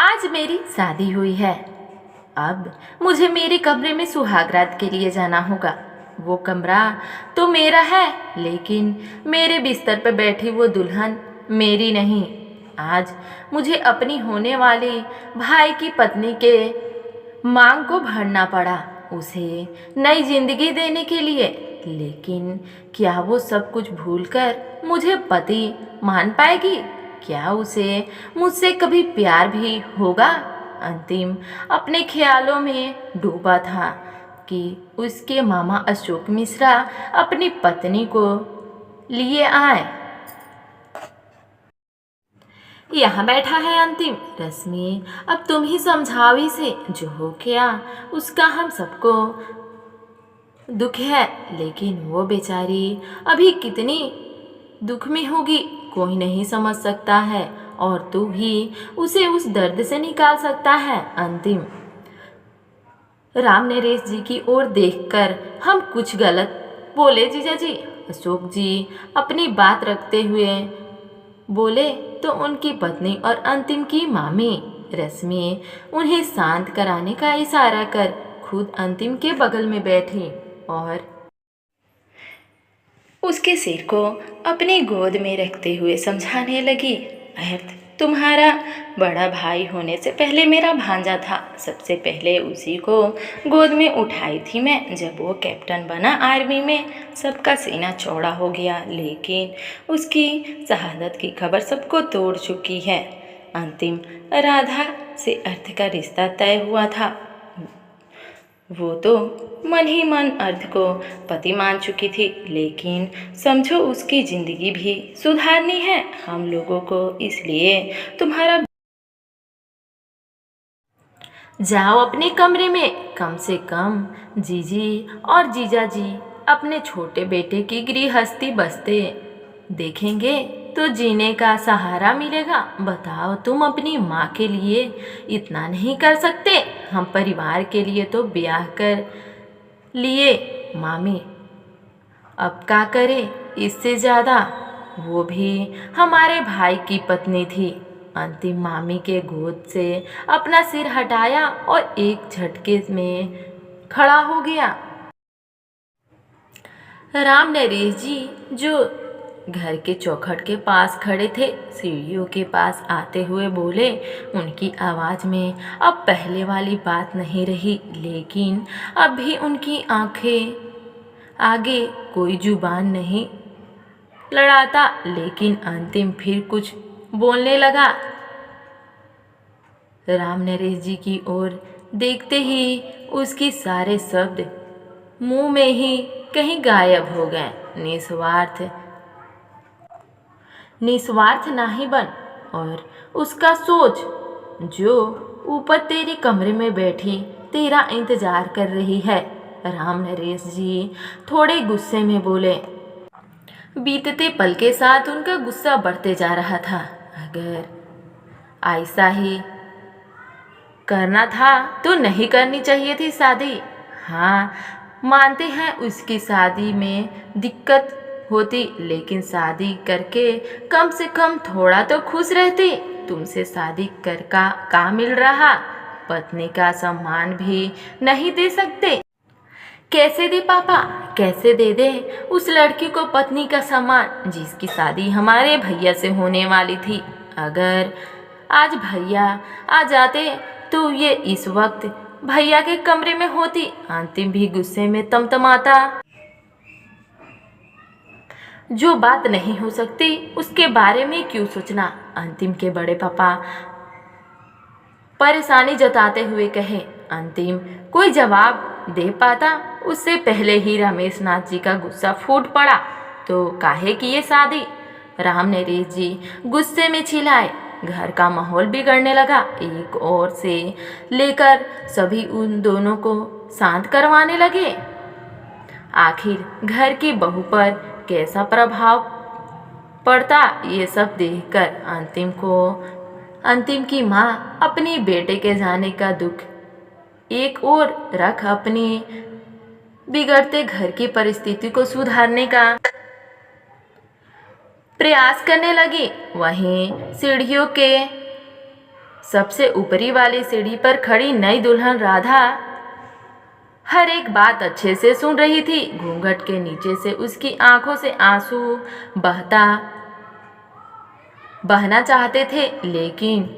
आज मेरी शादी हुई है। अब मुझे मेरे कमरे में सुहागरात के लिए जाना होगा। वो कमरा तो मेरा है, लेकिन मेरे बिस्तर पर बैठी वो दुल्हन मेरी नहीं। आज मुझे अपनी होने वाली भाई की पत्नी के मांग को भरना पड़ा, उसे नई जिंदगी देने के लिए। लेकिन क्या वो सब कुछ भूलकर मुझे पति मान पाएगी? क्या उसे मुझसे कभी प्यार भी होगा? अंतिम अपने ख्यालों में डूबा था कि उसके मामा अशोक मिश्रा अपनी पत्नी को लिए आए। यहाँ बैठा है अंतिम। रश्मि, अब तुम ही समझाओ इसे। जो हो गया उसका हम सबको दुख है, लेकिन वो बेचारी अभी कितनी दुख में होगी कोई नहीं समझ सकता है, और तू ही उसे उस दर्द से निकाल सकता है। अंतिम राम नरेश जी की ओर देखकर, हम कुछ गलत बोले जीजा जी? अशोक जी अपनी बात रखते हुए बोले तो उनकी पत्नी और अंतिम की मामी रश्मि उन्हें शांत कराने का इशारा कर खुद अंतिम के बगल में बैठी और उसके सिर को अपनी गोद में रखते हुए समझाने लगी। अर्थ, तुम्हारा बड़ा भाई होने से पहले मेरा भांजा था। सबसे पहले उसी को गोद में उठाई थी मैं। जब वो कैप्टन बना आर्मी में, सबका सीना चौड़ा हो गया, लेकिन उसकी शहादत की खबर सबको तोड़ चुकी है। अंतिम राधा से अर्थ का रिश्ता तय हुआ था। वो तो मन ही मन अर्थ को पति मान चुकी थी, लेकिन समझो उसकी जिंदगी भी सुधारनी है हम लोगों को। इसलिए तुम्हारा जाओ अपने कमरे में। कम से कम जीजी और जीजा जी अपने छोटे बेटे की गृहस्थी बसते देखेंगे तो जीने का सहारा मिलेगा। बताओ, तुम अपनी माँ के लिए इतना नहीं कर सकते? हम परिवार के लिए तो ब्याह कर लिए मामी, अब क्या करे इससे ज़्यादा? वो भी हमारे भाई की पत्नी थी। अंतिम मामी के गोद से अपना सिर हटाया और एक झटके में खड़ा हो गया। राम नरेश जी, जो घर के चौखट के पास खड़े थे, सीढ़ियों के पास आते हुए बोले। उनकी आवाज़ में अब पहले वाली बात नहीं रही, लेकिन अब भी उनकी आंखें आगे कोई जुबान नहीं लड़ाता। लेकिन अंतिम फिर कुछ बोलने लगा। राम नरेश जी की ओर देखते ही उसकी सारे शब्द मुंह में ही कहीं गायब हो गए। निस्वार्थ नहीं बन, और उसका सोच जो ऊपर तेरे कमरे में बैठी तेरा इंतजार कर रही है। राम नरेश जी थोड़े गुस्से में बोले। बीतते पल के साथ उनका गुस्सा बढ़ते जा रहा था। अगर ऐसा ही करना था तो नहीं करनी चाहिए थी शादी। हाँ, मानते हैं उसकी शादी में दिक्कत होती, लेकिन शादी करके कम से कम थोड़ा तो खुश रहती। तुमसे शादी कर का मिल रहा? पत्नी का सम्मान भी नहीं दे सकते? कैसे दे पापा, कैसे दे दे उस लड़की को पत्नी का सम्मान जिसकी शादी हमारे भैया से होने वाली थी? अगर आज भैया आ जाते तो ये इस वक्त भैया के कमरे में होती। अंतिम भी गुस्से में तमतमाता। जो बात नहीं हो सकती उसके बारे में क्यों सोचना? अंतिम के बड़े पापा परेशानी जताते हुए कहे। अंतिम कोई जवाब दे पाता उससे पहले ही रमेश नाथ जी का गुस्सा फूट पड़ा। तो काहे की ये शादी? राम नरेश जी गुस्से में चिल्लाए। घर का माहौल बिगड़ने लगा। एक ओर से लेकर सभी उन दोनों को शांत करवाने लगे। आखिर घर की बहू पर कैसा प्रभाव पड़ता, ये सब देखकर अंतिम की माँ अपनी बेटे के जाने का दुख एक ओर रख अपनी बिगड़ते घर की परिस्थिति को सुधारने का प्रयास करने लगी। वहीं सीढ़ियों के सबसे ऊपरी वाली सीढ़ी पर खड़ी नई दुल्हन राधा हर एक बात अच्छे से सुन रही थी। घूंघट के नीचे से उसकी आंखों से आंसू बहना चाहते थे, लेकिन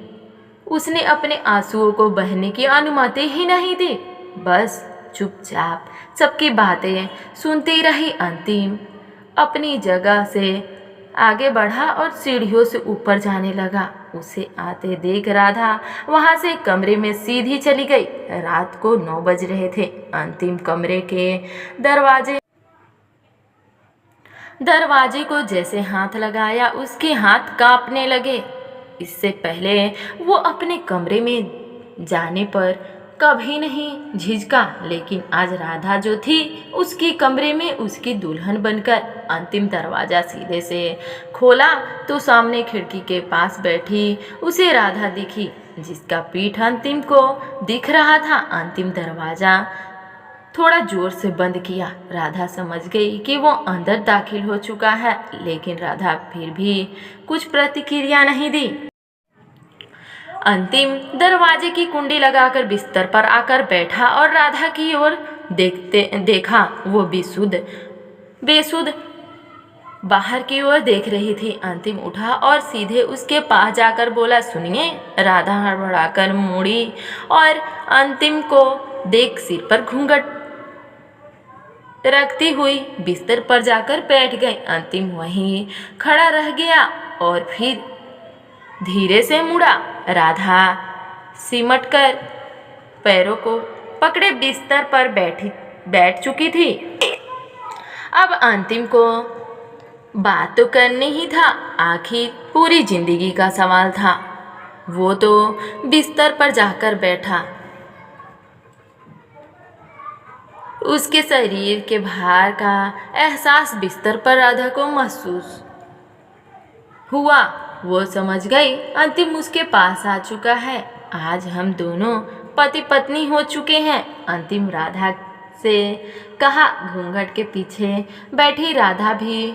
उसने अपने आंसुओं को बहने की अनुमति ही नहीं दी। बस चुपचाप सबकी बातें सुनती रही। अंतिम अपनी जगह से आगे बढ़ा और सीढ़ियों से ऊपर जाने लगा। उसे आते देख राधा वहां से कमरे में सीधी चली गई। रात को 9 बज रहे थे। अंतिम कमरे के दरवाजे को जैसे हाथ लगाया, उसके हाथ कांपने लगे। इससे पहले वो अपने कमरे में जाने पर कभी नहीं झिझका, लेकिन आज राधा जो थी उसकी कमरे में उसकी दुल्हन बनकर। अंतिम दरवाज़ा सीधे से खोला तो सामने खिड़की के पास बैठी उसे राधा दिखी, जिसका पीठ अंतिम को दिख रहा था। अंतिम दरवाज़ा थोड़ा जोर से बंद किया। राधा समझ गई कि वो अंदर दाखिल हो चुका है, लेकिन राधा फिर भी कुछ प्रतिक्रिया नहीं दी। अंतिम दरवाजे की कुंडी लगाकर बिस्तर पर आकर बैठा और राधा की ओर देखा। वो बेसुध बाहर की ओर देख रही थी। अंतिम उठा और सीधे उसके पास जाकर बोला, सुनिए। राधा हड़बड़ाकर मुड़ी और अंतिम को देख सिर पर घूंघट रखती हुई बिस्तर पर जाकर बैठ गई। अंतिम वहीं खड़ा रह गया और फिर धीरे से मुड़ा। राधा सिमटकर पैरों को पकड़े बिस्तर पर बैठ चुकी थी। अब अंतिम को बात तो करनी ही था, आखिर पूरी जिंदगी का सवाल था। वो तो बिस्तर पर जाकर बैठा। उसके शरीर के भार का एहसास बिस्तर पर राधा को महसूस हुआ। वो समझ गई अंतिम उसके पास आ चुका है। आज हम दोनों पति पत्नी हो चुके हैं। अंतिम राधा से कहा। घूंघट के पीछे बैठी राधा भी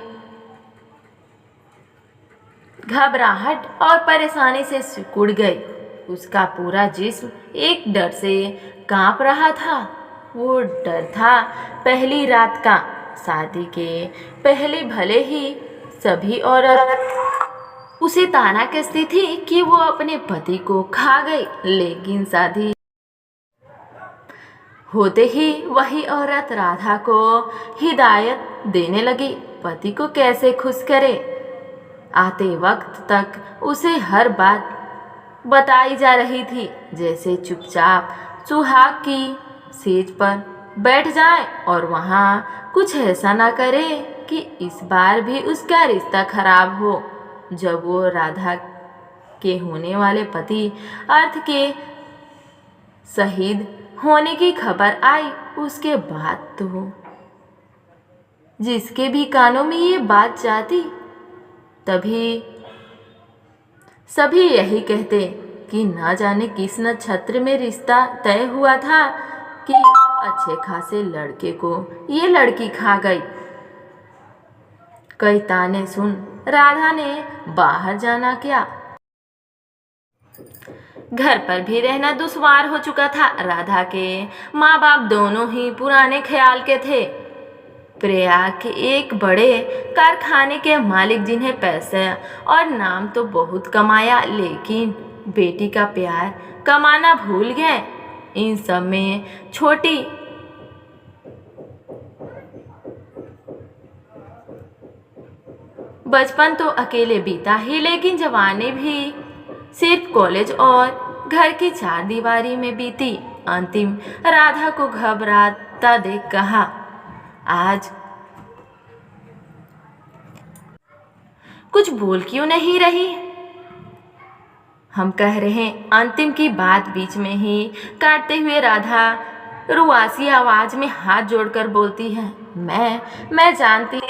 घबराहट और परेशानी से सिकुड़ गई। उसका पूरा जिस्म एक डर से कांप रहा था। वो डर था पहली रात का। शादी के पहले भले ही सभी औरत उसे ताना कसती थी कि वो अपने पति को खा गई, लेकिन शादी होते ही वही औरत राधा को हिदायत देने लगी, पति को कैसे खुश करे। आते वक्त तक उसे हर बात बताई जा रही थी, जैसे चुपचाप सुहाग की सेज पर बैठ जाए और वहाँ कुछ ऐसा ना करे कि इस बार भी उसका रिश्ता खराब हो। जब वो राधा के होने वाले पति अर्थ के शहीद होने की खबर आई, उसके बाद तो जिसके भी कानों में ये बात जाती, तभी सभी यही कहते कि ना जाने किस नक्षत्र में रिश्ता तय हुआ था कि अच्छे खासे लड़के को ये लड़की खा गई। कई ताने सुन राधा ने बाहर जाना क्या, घर पर भी रहना दुश्वार हो चुका था। राधा के माँ बाप दोनों ही पुराने ख्याल के थे। प्रयाग के एक बड़े कारखाने के मालिक, जिन्हें पैसा और नाम तो बहुत कमाया, लेकिन बेटी का प्यार कमाना भूल गए। इन सब में छोटी बचपन तो अकेले बीता ही, लेकिन जवानी भी सिर्फ कॉलेज और घर की चार दीवारी में बीती। अंतिम राधा को घबराता देख कहा, आज कुछ बोल क्यों नहीं रही। हम कह रहे हैं। अंतिम की बात बीच में ही काटते हुए राधा रुआसी आवाज में हाथ जोड़कर बोलती है, मैं जानती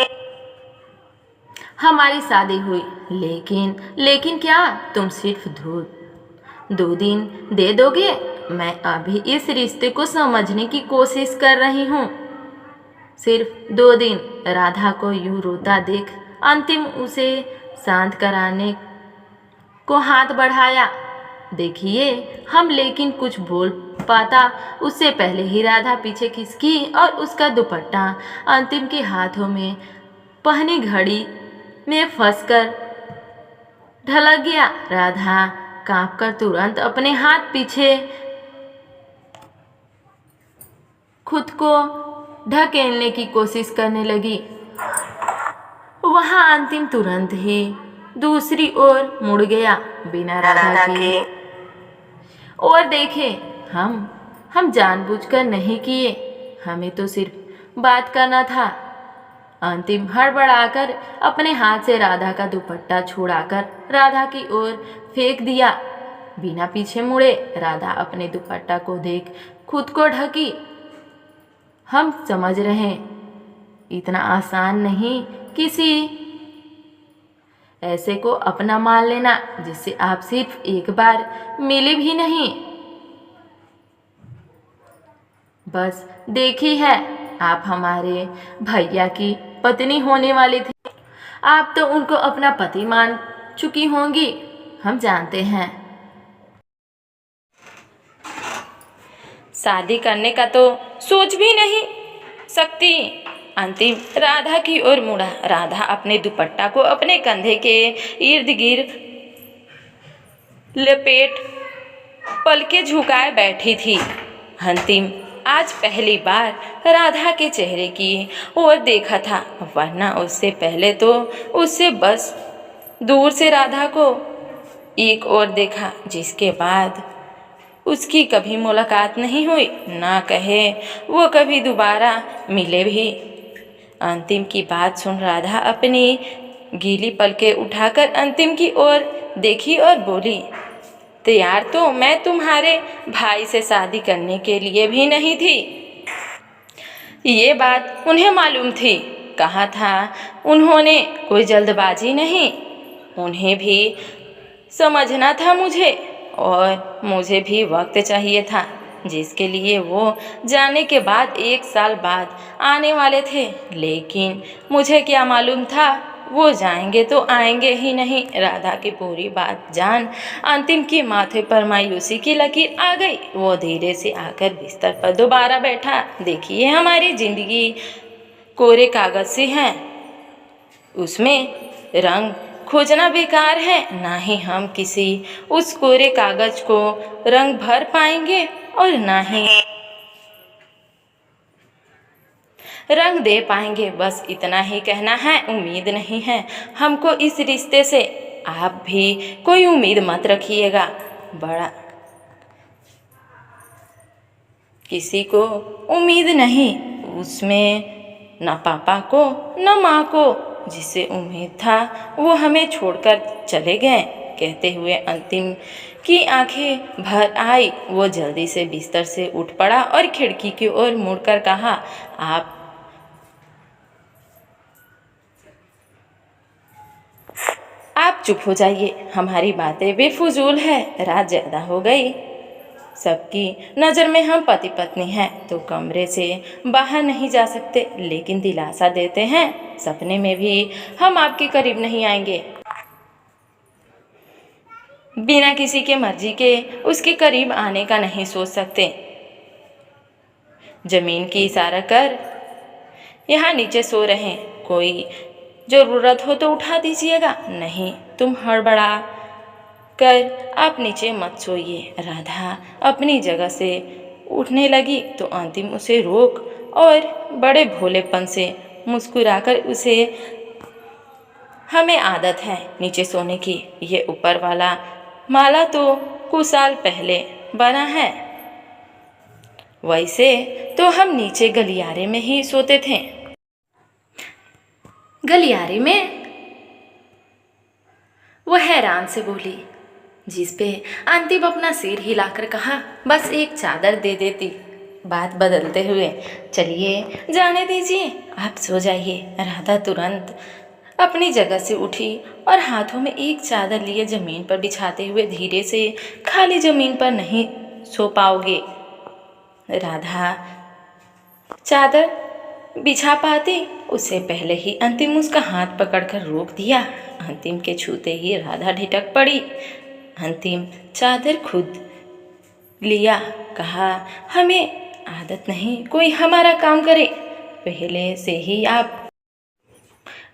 हमारी शादी हुई, लेकिन क्या तुम सिर्फ 2 दिन दे दोगे। मैं अभी इस रिश्ते को समझने की कोशिश कर रही हूँ, सिर्फ 2 दिन। राधा को यूं रोता देख अंतिम उसे शांत कराने को हाथ बढ़ाया। देखिए हम, लेकिन कुछ बोल पाता उससे पहले ही राधा पीछे खिसकी और उसका दुपट्टा अंतिम के हाथों में पहनी घड़ी में फंसकर ढलक गया। राधा कांपकर तुरंत अपने हाथ पीछे खुद को ढकेलने की कोशिश करने लगी। वहां अंतिम तुरंत ही दूसरी ओर मुड़ गया बिना राधा के। और देखे, हम जानबूझकर नहीं किए, हमें तो सिर्फ बात करना था। अंतिम हड़बड़ाकर अपने हाथ से राधा का दुपट्टा छुड़ाकर राधा की ओर फेंक दिया। बिना पीछे मुड़े राधा अपने दुपट्टा को देख खुद को ढकी। हम समझ रहे हैं इतना आसान नहीं किसी ऐसे को अपना मान लेना जिससे आप सिर्फ एक बार मिले भी नहीं। बस देखी है, आप हमारे भैया की पत्नी होने वाली थी। आप तो उनको अपना पति मान चुकी होंगी, हम जानते हैं। शादी करने का तो सोच भी नहीं सकती। अंतिम राधा की ओर मुड़ा। राधा अपने दुपट्टा को अपने कंधे के इर्द गिर्द लपेट पलके झुकाए बैठी थी। अंतिम आज पहली बार राधा के चेहरे की ओर देखा था, वरना उससे पहले तो उससे बस दूर से राधा को एक और देखा, जिसके बाद उसकी कभी मुलाकात नहीं हुई, ना कहे वो कभी दोबारा मिले भी। अंतिम की बात सुन राधा अपनी गीली पलकें उठाकर अंतिम की ओर देखी और बोली, तैयार तो मैं तुम्हारे भाई से शादी करने के लिए भी नहीं थी। ये बात उन्हें मालूम थी। कहा था उन्होंने कोई जल्दबाजी नहीं, उन्हें भी समझना था मुझे, और मुझे भी वक्त चाहिए था, जिसके लिए वो जाने के बाद 1 साल बाद आने वाले थे। लेकिन मुझे क्या मालूम था वो जाएंगे तो आएंगे ही नहीं। राधा की पूरी बात जान अंतिम की माथे पर मायूसी की लकीर आ गई। वो धीरे से आकर बिस्तर पर दोबारा बैठा। देखिए, हमारी जिंदगी कोरे कागज से है, उसमें रंग खोजना बेकार है। ना ही हम किसी उस कोरे कागज को रंग भर पाएंगे और ना ही रंग दे पाएंगे। बस इतना ही कहना है, उम्मीद नहीं है हमको इस रिश्ते से। आप भी कोई उम्मीद मत रखिएगा। बड़ा किसी को उम्मीद नहीं, उसमें न पापा को न माँ को। जिसे उम्मीद था वो हमें छोड़कर चले गए। कहते हुए अंतिम की आंखें भर आई। वो जल्दी से बिस्तर से उठ पड़ा और खिड़की की ओर मुड़कर कहा, आप चुप हो जाइए, हमारी बातें बेफुजूल है। रात ज़्यादा हो गई, सबकी नज़र में हम पति पत्नी हैं तो कमरे से बाहर नहीं जा सकते। लेकिन दिलासा देते हैं, सपने में भी हम आपके करीब नहीं आएंगे। बिना किसी के मर्जी के उसके करीब आने का नहीं सोच सकते। जमीन की इशारा कर यहाँ नीचे सो रहे हैं, कोई ज़रूरत हो तो उठा दीजिएगा, नहीं तुम हड़बड़ा कर आप नीचे मत सोइए। राधा अपनी जगह से उठने लगी तो अंतिम उसे रोक और बड़े भोलेपन से मुस्कुराकर उसे, हमें आदत है नीचे सोने की, ये ऊपर वाला माला तो कुछ साल पहले बना है, वैसे तो हम नीचे गलियारे में ही सोते थे। गलियारे में? वह हैरान से बोली, जिस पे अंतिम अपना सिर हिलाकर कहा, बस एक चादर दे देती। बात बदलते हुए, चलिए जाने दीजिए, आप सो जाइए। राधा तुरंत अपनी जगह से उठी और हाथों में एक चादर लिए जमीन पर बिछाते हुए धीरे से, खाली जमीन पर नहीं सो पाओगे। राधा चादर बिछा पाती उससे पहले ही अंतिम उसका हाथ पकड़कर रोक दिया। अंतिम के छूते ही राधा ढिठक पड़ी। अंतिम चादर खुद लिया। कहा, हमें आदत नहीं कोई हमारा काम करे, पहले से ही आप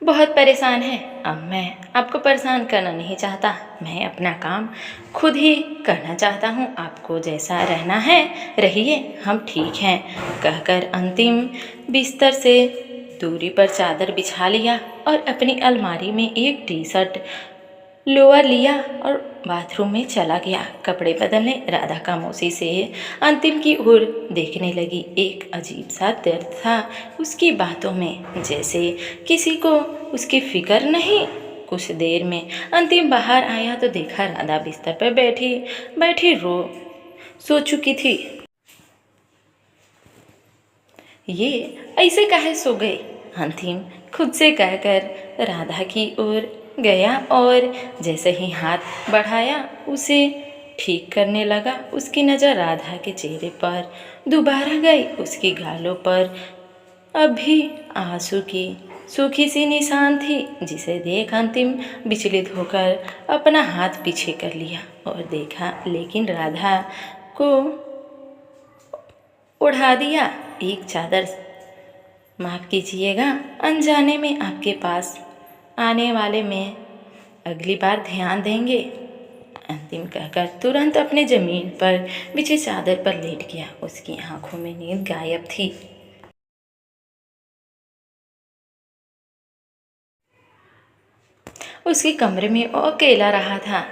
बहुत परेशान हैं। अब मैं आपको परेशान करना नहीं चाहता, मैं अपना काम खुद ही करना चाहता हूँ। आपको जैसा रहना है रहिए, हम ठीक हैं, कहकर अंतिम बिस्तर से दूरी पर चादर बिछा लिया और अपनी अलमारी में एक टी शर्ट लोअर लिया और बाथरूम में चला गया कपड़े बदलने। राधा खामोशी से अंतिम की ओर देखने लगी। एक अजीब सा दर्द था उसकी बातों में, जैसे किसी को उसकी फिक्र नहीं। कुछ देर में अंतिम बाहर आया तो देखा राधा बिस्तर पर बैठी सो चुकी थी। ये ऐसे काहे सो गई, अंतिम खुद से कहकर राधा की ओर गया और जैसे ही हाथ बढ़ाया उसे ठीक करने लगा। उसकी नज़र राधा के चेहरे पर दोबारा गई। उसकी गालों पर अभी आंसू की सूखी सी निशान थी, जिसे देख अंतिम विचलित होकर अपना हाथ पीछे कर लिया और देखा, लेकिन राधा को उड़ा दिया। एक चादर, माफ़ कीजिएगा, अनजाने में आपके पास आने वाले में अगली बार ध्यान देंगे, अंतिम कहकर तुरंत अपने ज़मीन पर बिछे चादर पर लेट गया। उसकी आंखों में नींद गायब थी। उसके कमरे में वो अकेला रहा था।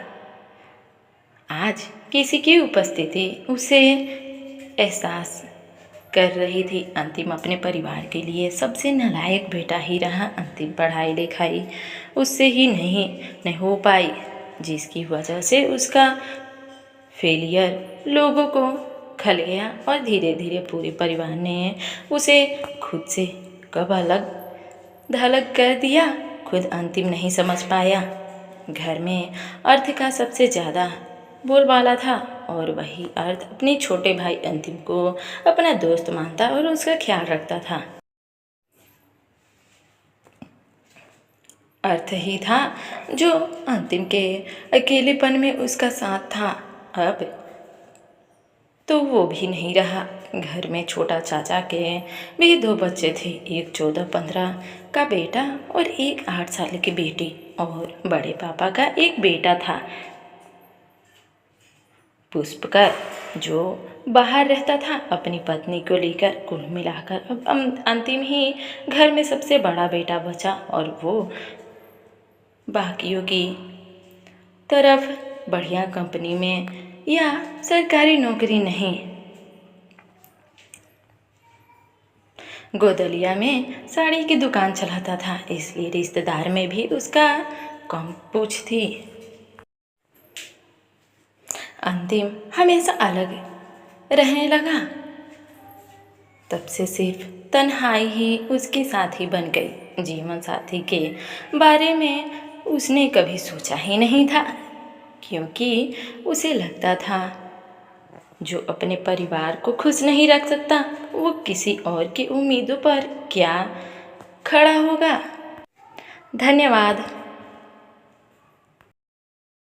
आज किसी की उपस्थिति उसे एहसास कर रही थी। अंतिम अपने परिवार के लिए सबसे नालायक बेटा ही रहा। अंतिम पढ़ाई लिखाई उससे ही नहीं हो पाई, जिसकी वजह से उसका फेलियर लोगों को खल गया और धीरे धीरे पूरे परिवार ने उसे खुद से कब अलग धलग कर दिया, खुद अंतिम नहीं समझ पाया। घर में अर्थ का सबसे ज़्यादा बोलबाला था और वही अर्थ अपने छोटे भाई अंतिम को अपना दोस्त मानता और उसका ख्याल रखता था। अर्थ ही था जो अंतिम के अकेलेपन में उसका साथ था। अब तो वो भी नहीं रहा। घर में छोटा चाचा के भी 2 बच्चे थे, एक 14-15 का बेटा और एक 8 साल की बेटी, और बड़े पापा का एक बेटा था पुष्पकर, जो बाहर रहता था अपनी पत्नी को लेकर। कुल मिलाकर अब अंतिम ही घर में सबसे बड़ा बेटा बचा और वो बाकियों की तरफ बढ़िया कंपनी में या सरकारी नौकरी नहीं, गोदलिया में साड़ी की दुकान चलाता था, इसलिए रिश्तेदार में भी उसका कम पूछ थी। अंतिम हमेशा अलग रहने लगा। तब से सिर्फ तन्हाई ही उसकी साथी बन गई। जीवन साथी के बारे में उसने कभी सोचा ही नहीं था, क्योंकि उसे लगता था जो अपने परिवार को खुश नहीं रख सकता वो किसी और की उम्मीदों पर क्या खड़ा होगा। धन्यवाद।